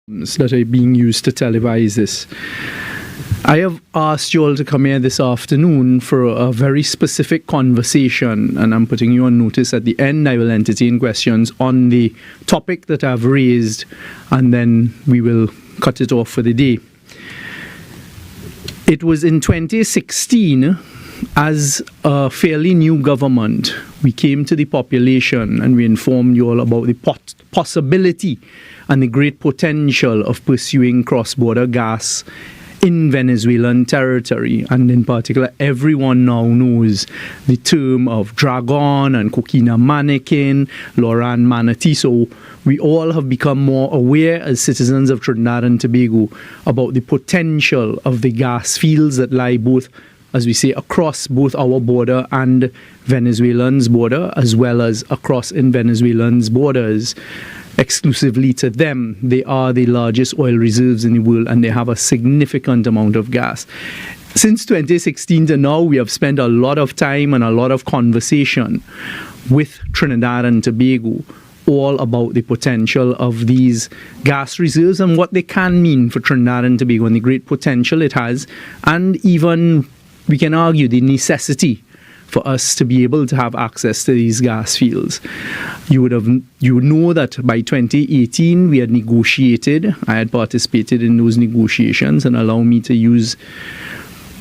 that are being used to televise this. I have asked you all to come here this afternoon for a very specific conversation, and I'm putting you on notice. At the end, I will entertain questions on the topic that I've raised, and then we will cut it off for the day. It was in 2016, as a fairly new government, we came to the population and we informed you all about the possibility and the great potential of pursuing cross-border gas in Venezuelan territory. And in particular, everyone now knows the term of Dragon and Coquina Mannequin, Loran Manatee. So we all have become more aware as citizens of Trinidad and Tobago about the potential of the gas fields that lie both, as we say, across both our border and Venezuelans' border, as well as across in Venezuelans' borders. Exclusively to them, they are the largest oil reserves in the world, and they have a significant amount of gas. Since 2016 to now, we have spent a lot of time and a lot of conversation with Trinidad and Tobago all about the potential of these gas reserves and what they can mean for Trinidad and Tobago and the great potential it has, and even, we can argue, the necessity for us to be able to have access to these gas fields. You would know that by 2018 we had negotiated. I had participated in those negotiations, and allow me to use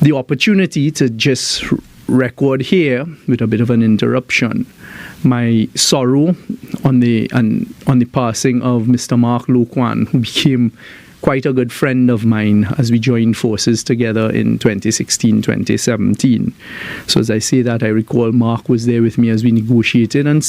the opportunity to just record here, with a bit of an interruption, my sorrow on the passing of Mr. Mark Loquan, who became quite a good friend of mine as we joined forces together in 2016-2017. So as I say that, I recall Mark was there with me as we negotiated and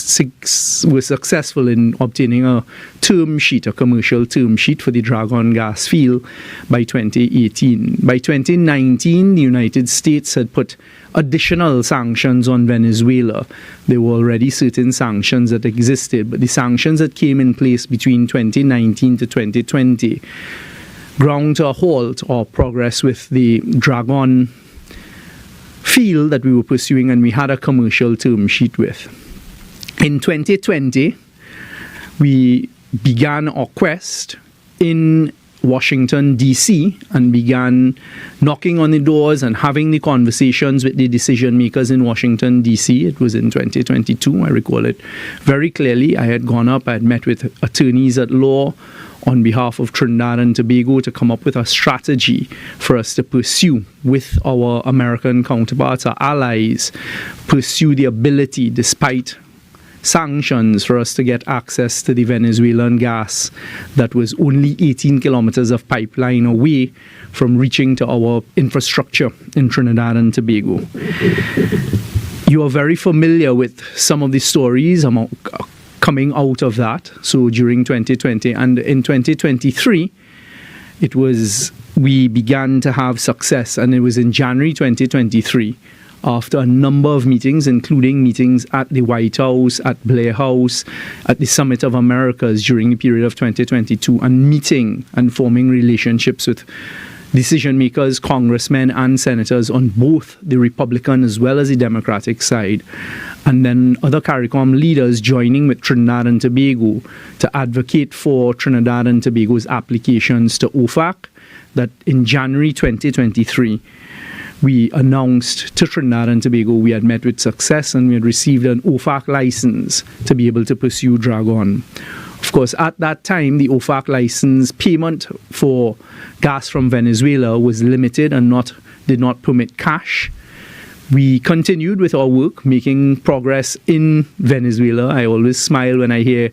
were successful in obtaining a term sheet, a commercial term sheet for the Dragon gas field by 2018. By 2019, the United States had put additional sanctions on Venezuela. There were already certain sanctions that existed, but the sanctions that came in place between 2019 to 2020 ground to a halt or progress with the Dragon field that we were pursuing and we had a commercial term sheet with. In 2020, we began our quest in Washington, D.C., and began knocking on the doors and having the conversations with the decision makers in Washington, D.C. It was in 2022, I recall it very clearly. I had gone up, I had met with attorneys at law on behalf of Trinidad and Tobago to come up with a strategy for us to pursue with our American counterparts, our allies, pursue the ability, despite sanctions, for us to get access to the Venezuelan gas that was only 18 kilometers of pipeline away from reaching to our infrastructure in Trinidad and Tobago. You are very familiar with some of the stories coming out of that. So during 2020 and in 2023, we began to have success, and it was in January 2023, after a number of meetings, including meetings at the White House, at Blair House, at the Summit of Americas during the period of 2022, and meeting and forming relationships with decision makers, congressmen and senators on both the Republican as well as the Democratic side, and then other CARICOM leaders joining with Trinidad and Tobago to advocate for Trinidad and Tobago's applications to OFAC, that in January 2023, we announced to Trinidad and Tobago we had met with success and we had received an OFAC license to be able to pursue Dragon. Of course, at that time, the OFAC license payment for gas from Venezuela was limited and did not permit cash. We continued with our work, making progress in Venezuela. I always smile when I hear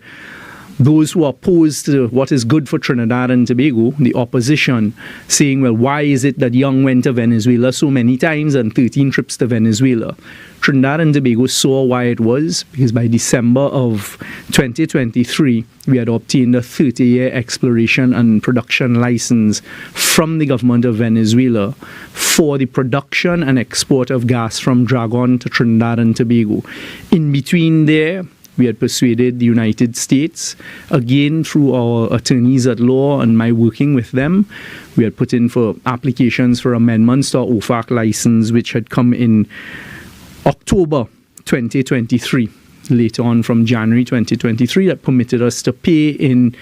those who are opposed to what is good for Trinidad and Tobago, the opposition, saying, well, why is it that Young went to Venezuela so many times and 13 trips to Venezuela? Trinidad and Tobago saw why it was, because by December of 2023, we had obtained a 30-year exploration and production license from the government of Venezuela for the production and export of gas from Dragon to Trinidad and Tobago. In between there, we had persuaded the United States, again through our attorneys at law and my working with them. We had put in for applications for amendments to our OFAC license, which had come in October 2023, later on from January 2023, that permitted us to pay in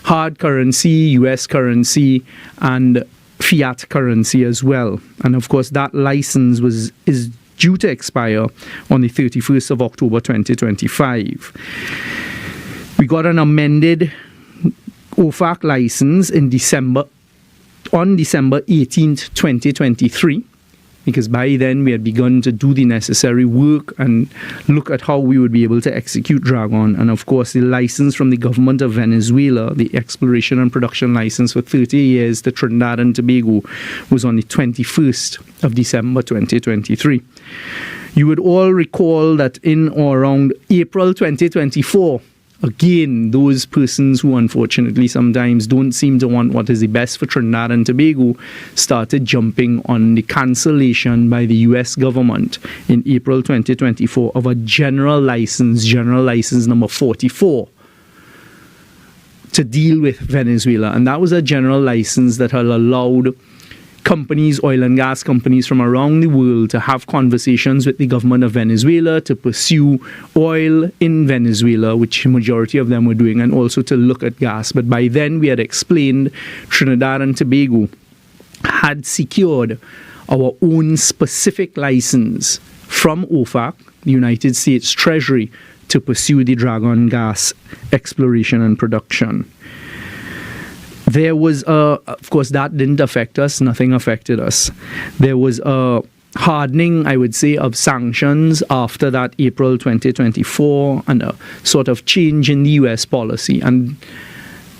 hard currency, US currency, and fiat currency as well. And of course, that license is due to expire on the 31st of October 2025. We got an amended OFAC license on December 18th, 2023, because by then we had begun to do the necessary work and look at how we would be able to execute Dragon. And of course, the license from the government of Venezuela, the exploration and production license for 30 years to Trinidad and Tobago, was on the 21st of December 2023. You would all recall that in or around April 2024, again, those persons who unfortunately sometimes don't seem to want what is the best for Trinidad and Tobago started jumping on the cancellation by the US government in April 2024 of a general license number 44, to deal with Venezuela. And that was a general license that had allowed companies, oil and gas companies from around the world, to have conversations with the government of Venezuela to pursue oil in Venezuela, which a majority of them were doing, and also to look at gas. But by then we had explained Trinidad and Tobago had secured our own specific license from OFAC, the United States Treasury, to pursue the Dragon gas exploration and production. There was of course, that didn't affect us. Nothing affected us. There was a hardening, I would say, of sanctions after that April 2024, and a sort of change in the US policy. And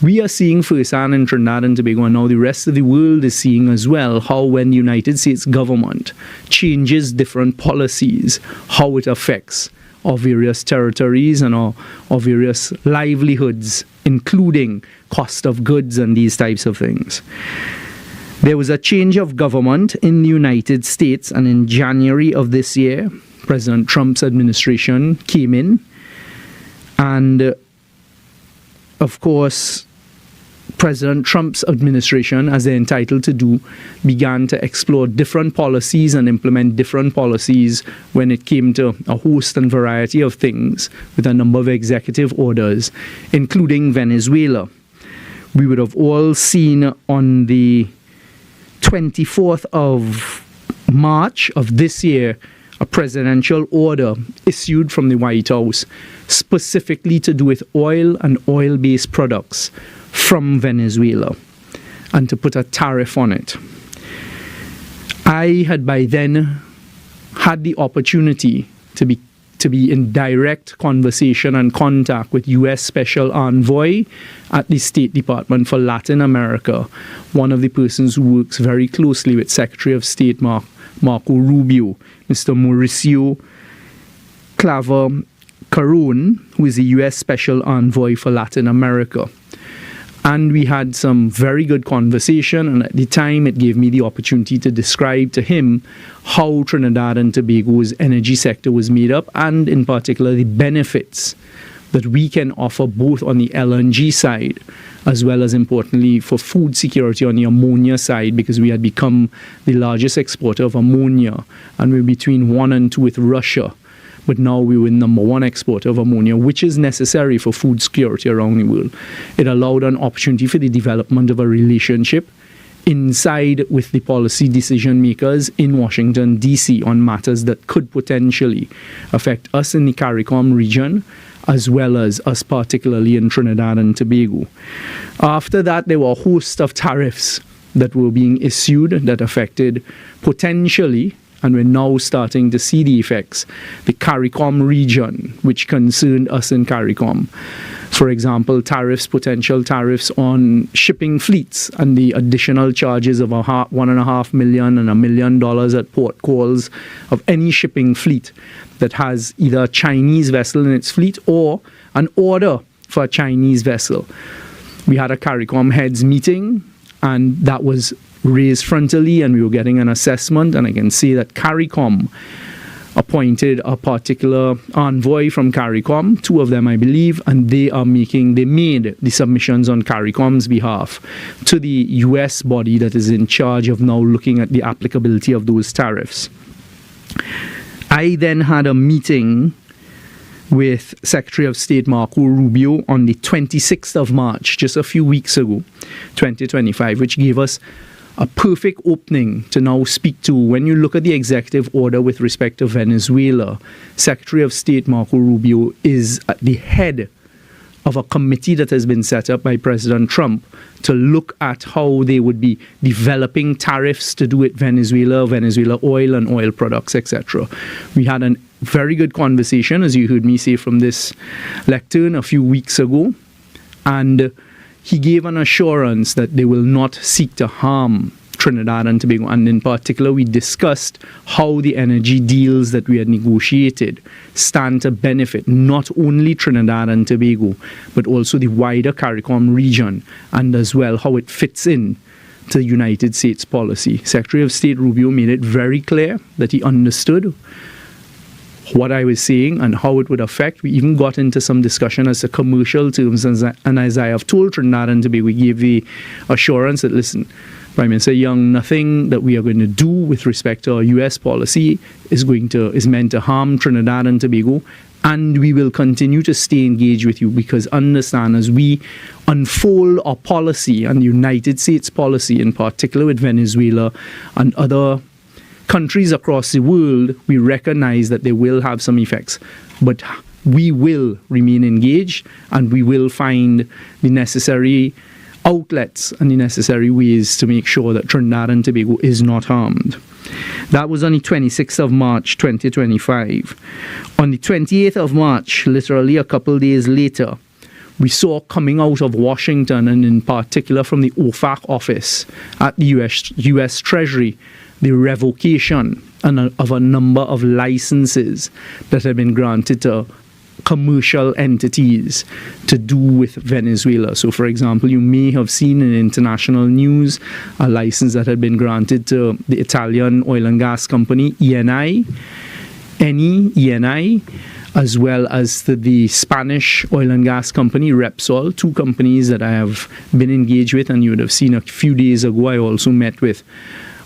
we are seeing firsthand in Trinidad and Tobago, and now the rest of the world is seeing as well, how when the United States government changes different policies, how it affects our various territories and our various livelihoods, including cost of goods and these types of things. There was a change of government in the United States, and in January of this year, President Trump's administration came in, and of course, President Trump's administration, as they're entitled to do, began to explore different policies and implement different policies when it came to a host and variety of things, with a number of executive orders, including Venezuela. We would have all seen on the 24th of March of this year a presidential order issued from the White House specifically to do with oil and oil-based products from Venezuela, and to put a tariff on it. I had by then had the opportunity to be in direct conversation and contact with U.S. Special Envoy at the State Department for Latin America, one of the persons who works very closely with Secretary of State Marco Rubio, Mr. Mauricio Claver Caron, who is the U.S. Special Envoy for Latin America. And we had some very good conversation, and at the time it gave me the opportunity to describe to him how Trinidad and Tobago's energy sector was made up, and in particular the benefits that we can offer both on the LNG side, as well as importantly for food security on the ammonia side, because we had become the largest exporter of ammonia, and we're between 1 and 2 with Russia. But now we were number 1 exporter of ammonia, which is necessary for food security around the world. It allowed an opportunity for the development of a relationship inside with the policy decision makers in Washington, D.C. on matters that could potentially affect us in the CARICOM region, as well as us particularly in Trinidad and Tobago. After that, there were a host of tariffs that were being issued that affected potentially, and we're now starting to see the effects, the CARICOM region, which concerned us in CARICOM. For example, potential tariffs on shipping fleets, and the additional charges of $1.5 million and $1 million at port calls of any shipping fleet that has either a Chinese vessel in its fleet or an order for a Chinese vessel. We had a CARICOM heads meeting, and that was raised frontally, and we were getting an assessment, and I can say that CARICOM appointed a particular envoy from CARICOM, 2 of them I believe, and they made the submissions on CARICOM's behalf to the US body that is in charge of now looking at the applicability of those tariffs. I then had a meeting with Secretary of State Marco Rubio on the 26th of March, just a few weeks ago, 2025, which gave us a perfect opening to now speak to. When you look at the executive order with respect to Venezuela, Secretary of State Marco Rubio is at the head of a committee that has been set up by President Trump to look at how they would be developing tariffs to do with Venezuela oil and oil products, etc. We had a very good conversation, as you heard me say from this lectern a few weeks ago, and he gave an assurance that they will not seek to harm Trinidad and Tobago, and in particular we discussed how the energy deals that we had negotiated stand to benefit not only Trinidad and Tobago but also the wider CARICOM region, and as well how it fits in to the United States policy. Secretary of State Rubio made it very clear that he understood what I was saying and how it would affect. We even got into some discussion as to commercial terms, and as I have told Trinidad and Tobago, we gave the assurance that, listen, Prime Minister Young, nothing that we are going to do with respect to our U.S. policy is meant to harm Trinidad and Tobago, and we will continue to stay engaged with you, because understand, as we unfold our policy and the United States policy, in particular with Venezuela and other countries across the world, we recognize that they will have some effects, but we will remain engaged and we will find the necessary outlets and the necessary ways to make sure that Trinidad and Tobago is not harmed. That was on the 26th of March 2025. On the 28th of March, literally a couple days later, we saw coming out of Washington, and in particular from the OFAC office at the US Treasury, the revocation of a number of licenses that had been granted to commercial entities to do with Venezuela. So, for example, you may have seen in international news a license that had been granted to the Italian oil and gas company ENI, as well as to the Spanish oil and gas company Repsol, two companies that I have been engaged with, and you would have seen a few days ago I also met with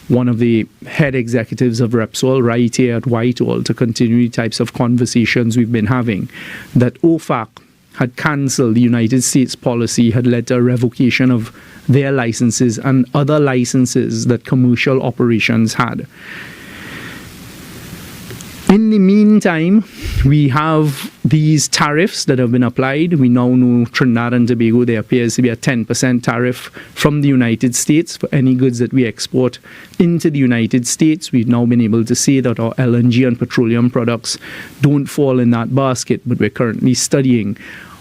one of the head executives of Repsol right here at Whitehall to continue the types of conversations we've been having. That OFAC had cancelled the United States policy, had led to a revocation of their licenses and other licenses that commercial operations had. In the meantime, we have these tariffs that have been applied. We now know Trinidad and Tobago, there appears to be a 10% tariff from the United States for any goods that we export into the United States. We've now been able to say that our LNG and petroleum products don't fall in that basket, but we're currently studying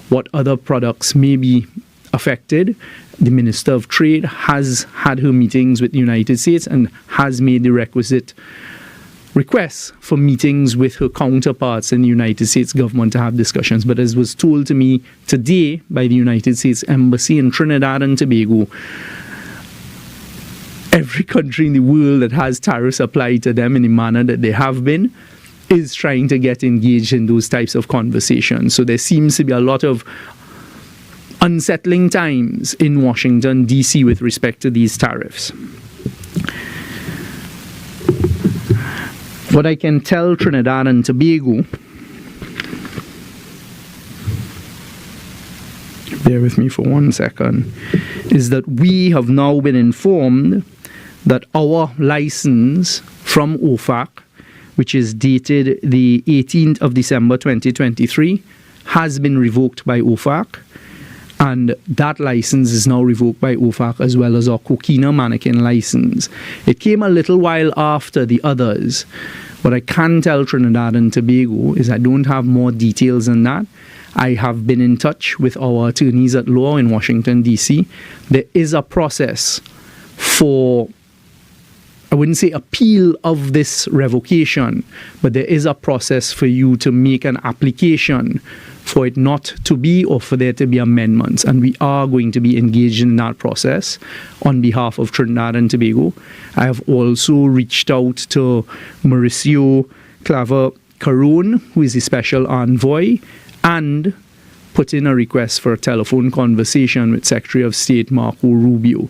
what other products may be affected. The Minister of Trade has had her meetings with the United States and has made the requisite requests for meetings with her counterparts in the United States government to have discussions. But as was told to me today by the United States Embassy in Trinidad and Tobago, every country in the world that has tariffs applied to them in the manner that they have been is trying to get engaged in those types of conversations. So there seems to be a lot of unsettling times in Washington, D.C. with respect to these tariffs. What I can tell Trinidad and Tobago, bear with me for 1 second, is that we have now been informed that our license from OFAC, which is dated the 18th of December 2023, has been revoked by OFAC. And that license is now revoked by OFAC, as well as our coquina mannequin license. It came a little while after the others. What I can tell Trinidad and Tobago is I don't have more details than that. I have been in touch with our attorneys at law in Washington, D.C. There is a process for, I wouldn't say appeal of this revocation, but there is a process for you to make an application for it not to be, or for there to be amendments. And we are going to be engaged in that process on behalf of Trinidad and Tobago. I have also reached out to Mauricio Claver Caron, who is the special envoy, and put in a request for a telephone conversation with Secretary of State Marco Rubio,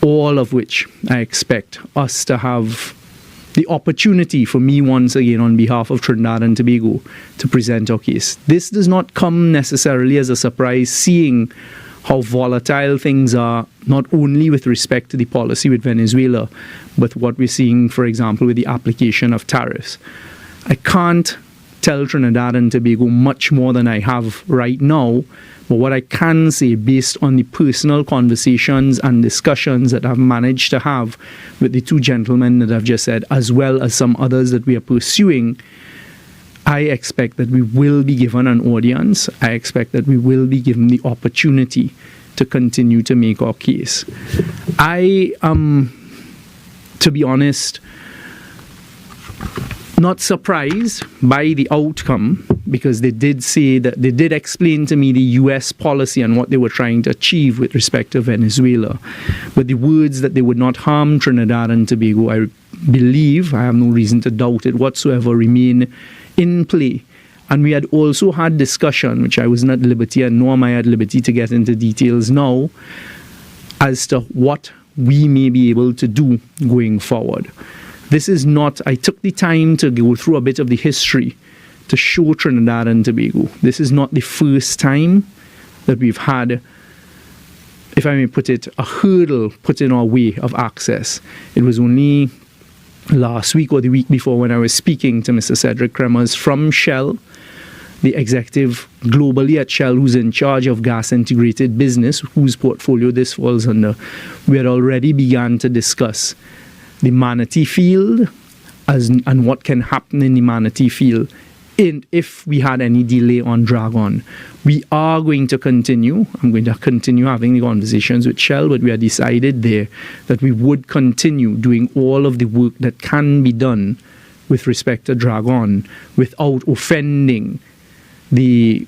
all of which I expect us to have the opportunity for me once again on behalf of Trinidad and Tobago to present our case. This does not come necessarily as a surprise, seeing how volatile things are, not only with respect to the policy with Venezuela, but what we're seeing, for example, with the application of tariffs. I can't tell Trinidad and Tobago much more than I have right now, but what I can say, based on the personal conversations and discussions that I've managed to have with the two gentlemen that I've just said, as well as some others that we are pursuing, I expect that we will be given an audience. I expect that we will be given the opportunity to continue to make our case. I am, to be honest, not surprised by the outcome, because they did say that they did explain to me the US policy and what they were trying to achieve with respect to Venezuela. But the words that they would not harm Trinidad and Tobago, I believe, I have no reason to doubt it whatsoever, remain in play. And we had also had discussion, which I wasn't at liberty, and nor am I at liberty to get into details now, as to what we may be able to do going forward. This is not, I took the time to go through a bit of the history to show Trinidad and Tobago. This is not the first time that we've had, if I may put it, a hurdle put in our way of access. It was only last week or the week before when I was speaking to Mr. Cedric Kremers from Shell, the executive globally at Shell, who's in charge of gas integrated business, whose portfolio this falls under. We had already begun to discuss the Manatee field and what can happen in the Manatee field if we had any delay on Dragon. We are going to continue. I'm going to continue having the conversations with Shell, but we have decided there that we would continue doing all of the work that can be done with respect to Dragon without offending the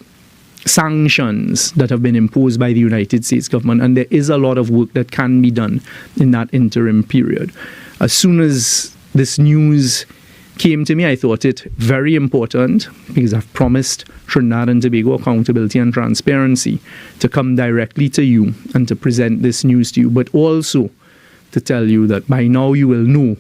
sanctions that have been imposed by the United States government. And there is a lot of work that can be done in that interim period. As soon as this news came to me, I thought it very important, because I've promised Trinidad and Tobago accountability and transparency, to come directly to you and to present this news to you, but also to tell you that by now you will know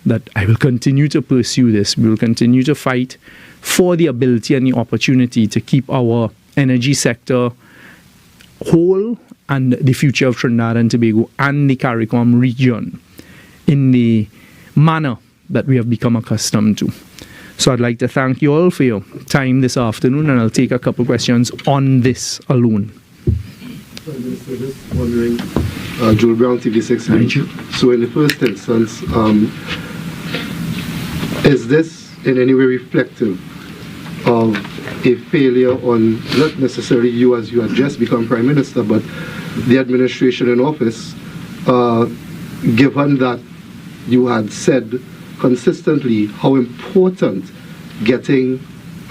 that I will continue to pursue this. We will continue to fight for the ability and the opportunity to keep our energy sector whole and the future of Trinidad and Tobago and the CARICOM region in the manner that we have become accustomed to. So I'd like to thank you all for your time this afternoon, and I'll take a couple of questions on this alone. So just wondering, Joel Brown, TV6. So in the first instance, is this in any way reflective of a failure on, not necessarily you as you had just become Prime Minister, but the administration in office, given that you had said consistently how important getting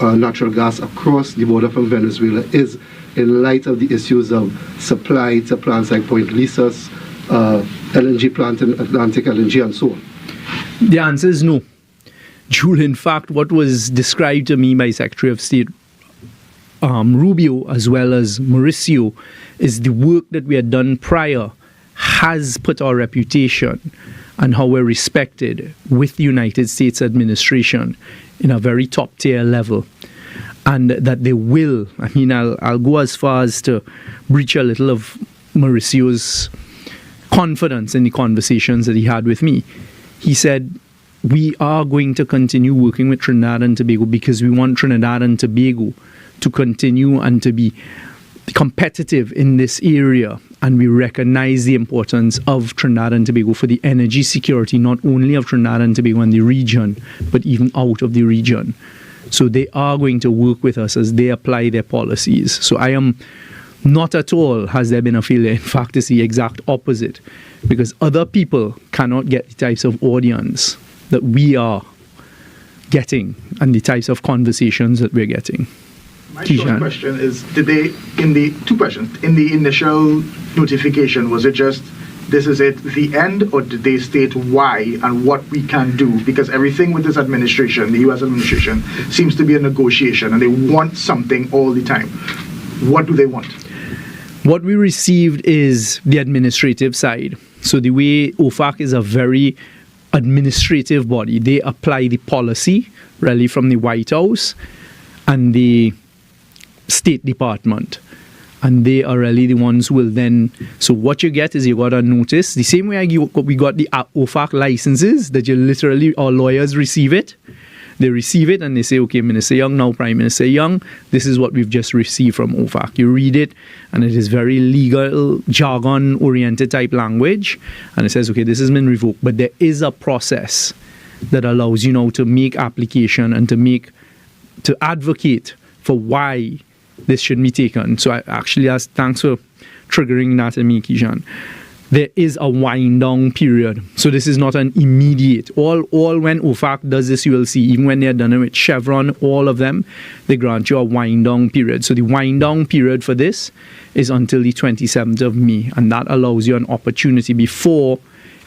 natural gas across the border from Venezuela is in light of the issues of supply to plants like Point Lisas, LNG plant in Atlantic LNG, and so on? The answer is no. Jules, in fact, what was described to me by Secretary of State Rubio as well as Mauricio is the work that we had done prior has put our reputation and how we're respected with the United States administration in a very top tier level. And that they will, I mean, I'll go as far as to breach a little of Mauricio's confidence in the conversations that he had with me. He said, we are going to continue working with Trinidad and Tobago because we want Trinidad and Tobago to continue and to be competitive in this area. And we recognize the importance of Trinidad and Tobago for the energy security, not only of Trinidad and Tobago and the region, but even out of the region. So they are going to work with us as they apply their policies. So I am not at all has there been a failure. In fact, it's the exact opposite, because other people cannot get the types of audience that we are getting and the types of conversations that we're getting. My short question is, did they, in the two questions, in the initial notification, was it just, this is it, the end, or did they state why and what we can do? Because everything with this administration, the U.S. administration, seems to be a negotiation, and they want something all the time. What do they want? What we received is the administrative side. So the way OFAC is a very administrative body. They apply the policy, really, from the White House and the State Department. And they are really the ones who will then... So what you get is you got a notice. The same way we got the OFAC licenses, that you literally, our lawyers receive it. They receive it and they say, okay, Minister Young, now Prime Minister Young, this is what we've just received from OFAC. You read it and it is very legal, jargon-oriented type language. And it says, okay, this has been revoked. But there is a process that allows you now to make application and to advocate for why this should be taken. So I actually thanks for triggering that, Mitigation. There is a wind down period. So this is not an immediate. All when OFAC does this, you will see, even when they're done it with Chevron, all of them, they grant you a wind down period. So the wind down period for this is until the 27th of May. And that allows you an opportunity before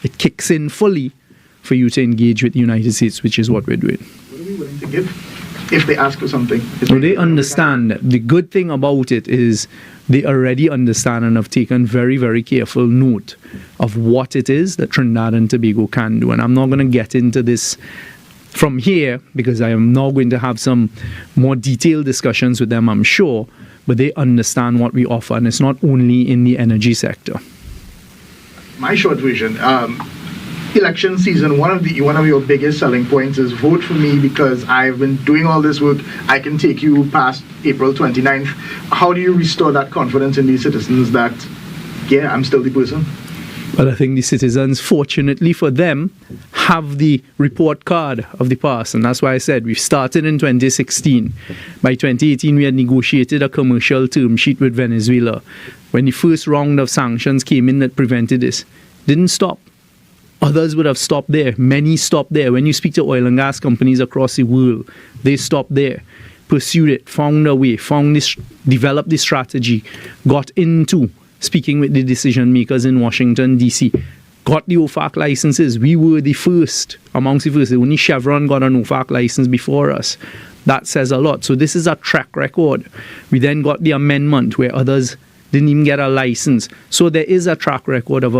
it kicks in fully for you to engage with the United States, which is what we're doing. What are we willing to give if they ask for something? So they understand. The good thing about it is they already understand and have taken very, very careful note of what it is that Trinidad and Tobago can do. And I'm not going to get into this from here because I am now going to have some more detailed discussions with them, I'm sure. But they understand what we offer, and it's not only in the energy sector. My short version, election season, one of your biggest selling points is vote for me because I've been doing all this work. I can take you past April 29th. How do you restore that confidence in these citizens that, yeah, I'm still the person? Well, I think the citizens, fortunately for them, have the report card of the past. And that's why I said we started in 2016. By 2018, we had negotiated a commercial term sheet with Venezuela. When the first round of sanctions came in that prevented this, didn't stop. Others would have stopped there. Many stopped there. When you speak to oil and gas companies across the world, they stopped there, pursued it, found a way, developed the strategy, got into speaking with the decision makers in Washington, D.C., got the OFAC licenses. We were the first, amongst the first. Only Chevron got an OFAC license before us. That says a lot. So this is a track record. We then got the amendment where others didn't even get a license. So there is a track record of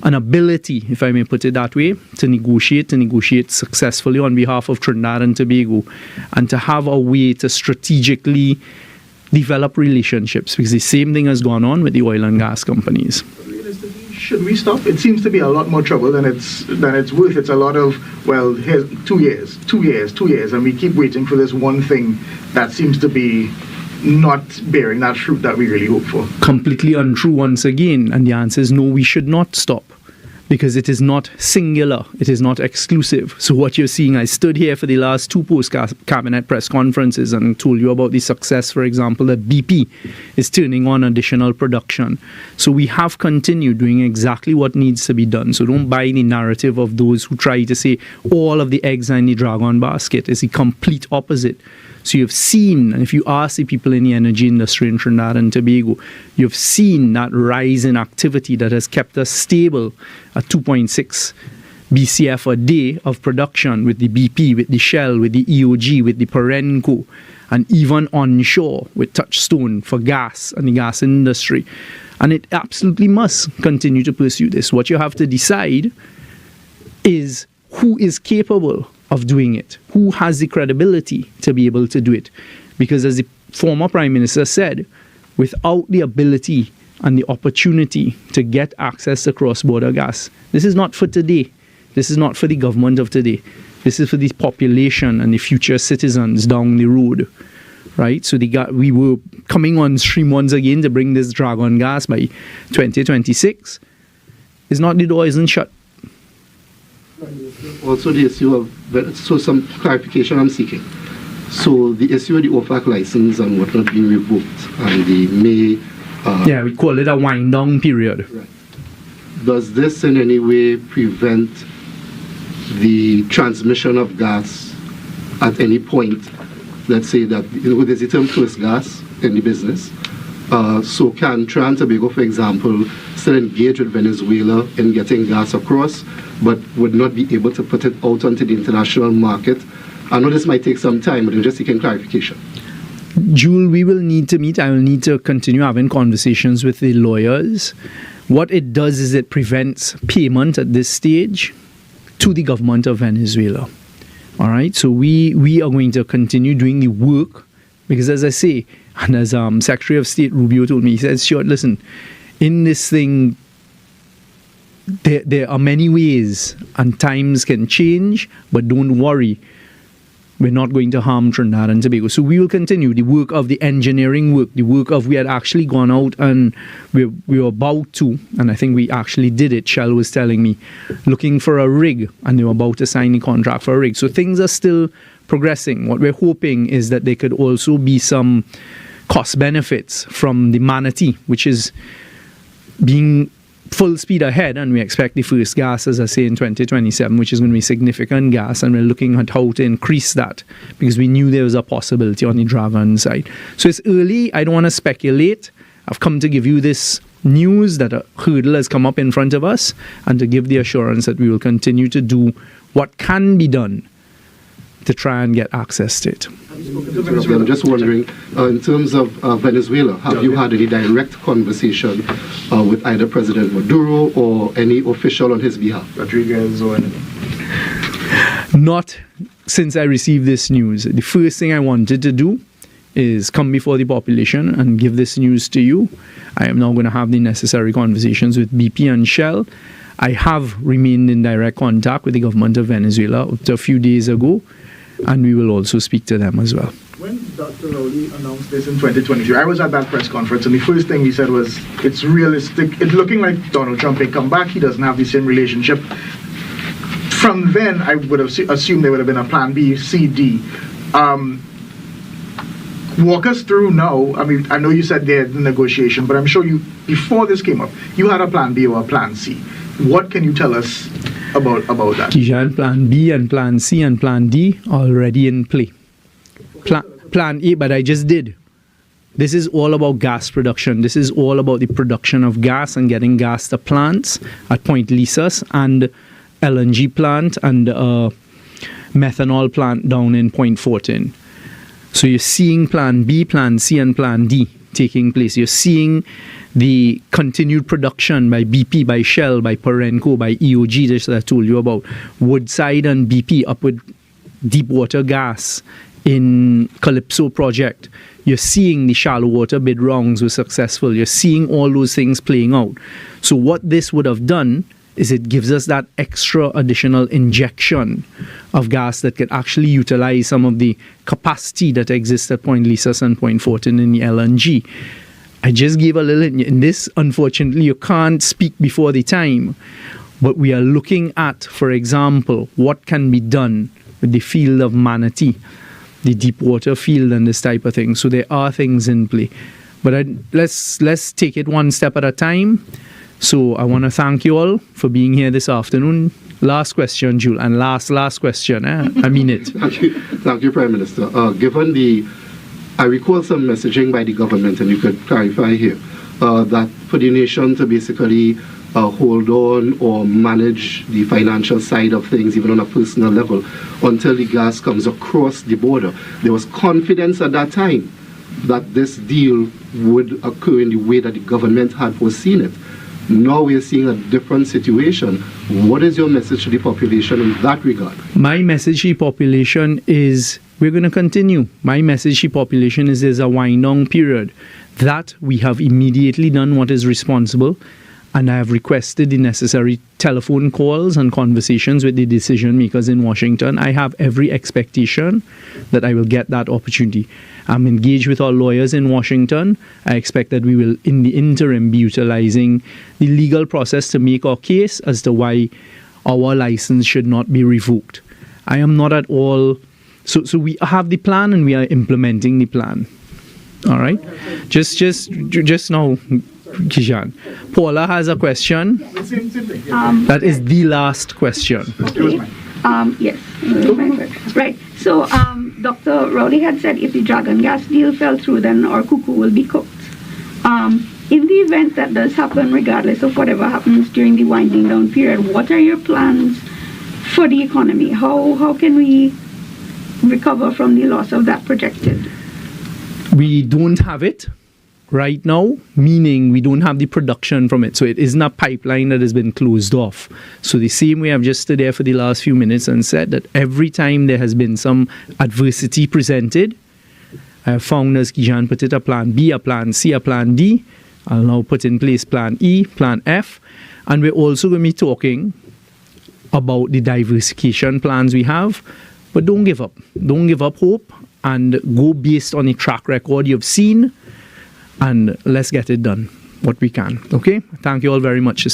an ability, if I may put it that way, to negotiate successfully on behalf of Trinidad and Tobago, and to have a way to strategically develop relationships, because the same thing has gone on with the oil and gas companies. Realistically, should we stop? It seems to be a lot more trouble than it's worth. It's a lot of, well, here's 2 years, and we keep waiting for this one thing that seems to be not bearing that fruit that we really hope for. Completely untrue once again, and the answer is no, we should not stop, because it is not singular, it is not exclusive. So what you're seeing, I stood here for the last 2 post-cabinet press conferences and told you about the success, for example, that BP is turning on additional production. So we have continued doing exactly what needs to be done. So don't buy the narrative of those who try to say all of the eggs are in the dragon basket. It's the complete opposite. So you've seen, and if you ask the people in the energy industry in Trinidad and Tobago, you've seen that rise in activity that has kept us stable at 2.6 BCF a day of production with the BP, with the Shell, with the EOG, with the Perenco, and even onshore with Touchstone for gas and the gas industry. And it absolutely must continue to pursue this. What you have to decide is who is capable of doing it, who has the credibility to be able to do it. Because as the former Prime Minister said, without the ability and the opportunity to get access to cross-border gas, this is not for today. This is not for the government of today. This is for the population and the future citizens down the road. Right? So we were coming on stream once again to bring this dragon gas by 2026. It's not, the door isn't shut. Also the issue of, so some clarification I'm seeking. So the issue of the OFAC license and whatnot being revoked and the May... yeah, we call it a wind down period. Right. Does this in any way prevent the transmission of gas at any point? Let's say that, there's the term first gas in the business. So can Trinidad and Tobago, for example, still engage with Venezuela in getting gas across, but would not be able to put it out onto the international market? I know this might take some time, but I'm just seeking clarification. Jewel, we will need to meet. I will need to continue having conversations with the lawyers. What it does is it prevents payment at this stage. to the government of Venezuela. All right, so we are going to continue doing the work because, as I say, and as Secretary of State Rubio told me, he says, "Sure, listen, in this thing, there are many ways and times can change, but don't worry, we're not going to harm Trinidad and Tobago." So we will continue the work of the engineering work, the work of we had actually gone out and we were about to, and I think we actually did it. Shell was telling me, looking for a rig, and they were about to sign the contract for a rig. So things are still progressing. What we're hoping is that there could also be some cost benefits from the Manatee, which is being full speed ahead, and we expect the first gas, as I say, in 2027, which is going to be significant gas, and we're looking at how to increase that because we knew there was a possibility on the Dragon side. So it's early. I don't want to speculate. I've come to give you this news that a hurdle has come up in front of us and to give the assurance that we will continue to do what can be done to try and get access to it. I'm just wondering, in terms of Venezuela, have you had any direct conversation with either President Maduro or any official on his behalf? Rodriguez or anything? Not since I received this news. The first thing I wanted to do is come before the population and give this news to you. I am now going to have the necessary conversations with BP and Shell. I have remained in direct contact with the government of Venezuela up to a few days ago, and we will also speak to them as well. When Dr. Rowley announced this in 2023, I was at that press conference, and the first thing he said was, it's realistic. It's looking like Donald Trump may come back. He doesn't have the same relationship. From then, I would have assumed there would have been a plan B, C, D. Walk us through now. I mean, I know you said there's the negotiation, but I'm sure you, before this came up, you had a plan B or a plan C. What can you tell us about that? Kijan, plan B and plan C and plan D already in play. Plan A, but I just did. This is all about gas production. This is all about the production of gas and getting gas to plants at Point Lisas and LNG plant and methanol plant down in Point Fortin. So you're seeing plan B, plan C, and plan D taking place. You're seeing the continued production by BP, by Shell, by Perenco, by EOG, that I told you about, Woodside and BP up with deep water gas in Calypso project. You're seeing the shallow water bid rounds were successful. You're seeing all those things playing out. So what this would have done is it gives us that extra additional injection of gas that could actually utilize some of the capacity that exists at Point Lisas and Point Fortin in the LNG. I just gave a little, in this, unfortunately, you can't speak before the time, but we are looking at, for example, what can be done with the field of Manatee, the deep water field and this type of thing. So there are things in play. But let's take it one step at a time. So I want to thank you all for being here this afternoon. Last question, Jules, and last question. I mean it. Thank you, Prime Minister. Given I recall some messaging by the government, and you could clarify here, that for the nation to basically hold on or manage the financial side of things, even on a personal level, until the gas comes across the border. There was confidence at that time that this deal would occur in the way that the government had foreseen it. Now we are seeing a different situation. What is your message to the population in that regard? My message to the population is we're going to continue. My message to the population is there's a wind-down period, that we have immediately done what is responsible, and I have requested the necessary telephone calls and conversations with the decision makers in Washington. I have every expectation that I will get that opportunity. I'm engaged with our lawyers in Washington. I expect that we will, in the interim, be utilizing the legal process to make our case as to why our license should not be revoked. I am not at all... So we have the plan and we are implementing the plan. All right? Just now, Kijan. Paula has a question. That is the last question. Okay. Yes. Right. So Dr. Rowley had said if the Dragon gas deal fell through, then our cuckoo will be cooked. In the event that does happen, regardless of whatever happens during the winding down period, what are your plans for the economy? How can we recover from the loss of that projected? We don't have it. right now, meaning we don't have the production from it. So it isn't a pipeline that has been closed off. So the same way I've just stood there for the last few minutes and said that every time there has been some adversity presented, I have found, as Kijan put it, a plan B, a plan C, a plan D. I'll now put in place plan E, plan F. And we're also going to be talking about the diversification plans we have. But don't give up. Don't give up hope, and go based on the track record you've seen, and let's get it done, what we can. Okay? Thank you all very much.